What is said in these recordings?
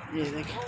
ये देखिए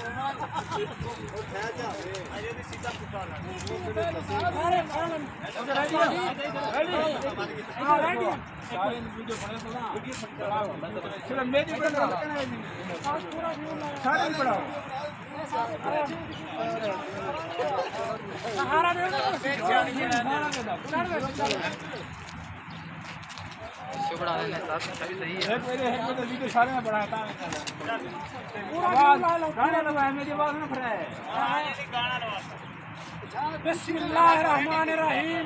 बिस्मिल्लाहिर्रहमानिर्रहीम।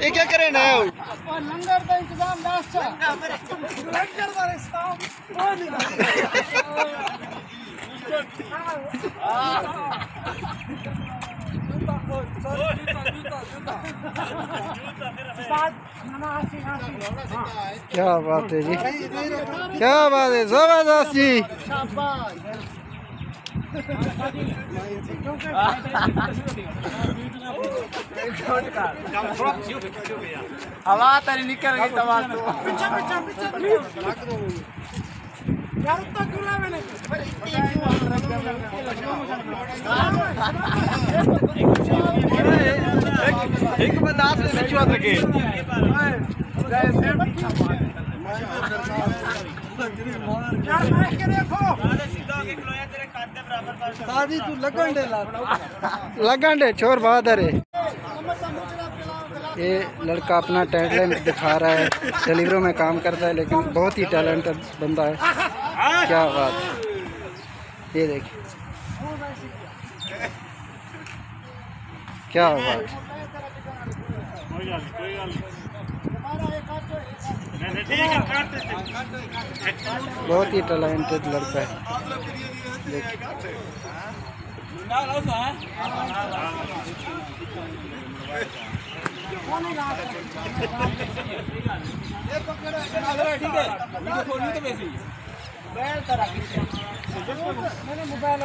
ये क्या करे ना लंगर का इंतजाम लंगर का इंतजाम क्या बात है जी, क्या बात है जबरदस्त जी। हवा तेरी निकल गई तबाल तो पीछे पीछे पीछे यार तो गुला मैंने एक बंदा से बिछवा सके यार मैं के देखो शादी तू लगन दे छोर बहादुर है। ये लड़का अपना टैलेंट दिखा रहा है, डिलीवरी में काम करता है लेकिन बहुत ही टैलेंटेड बंदा है। क्या बात है, ये देखिए क्या बात, बहुत ही टैलेंटेड लड़का है। मैंने मोबाइल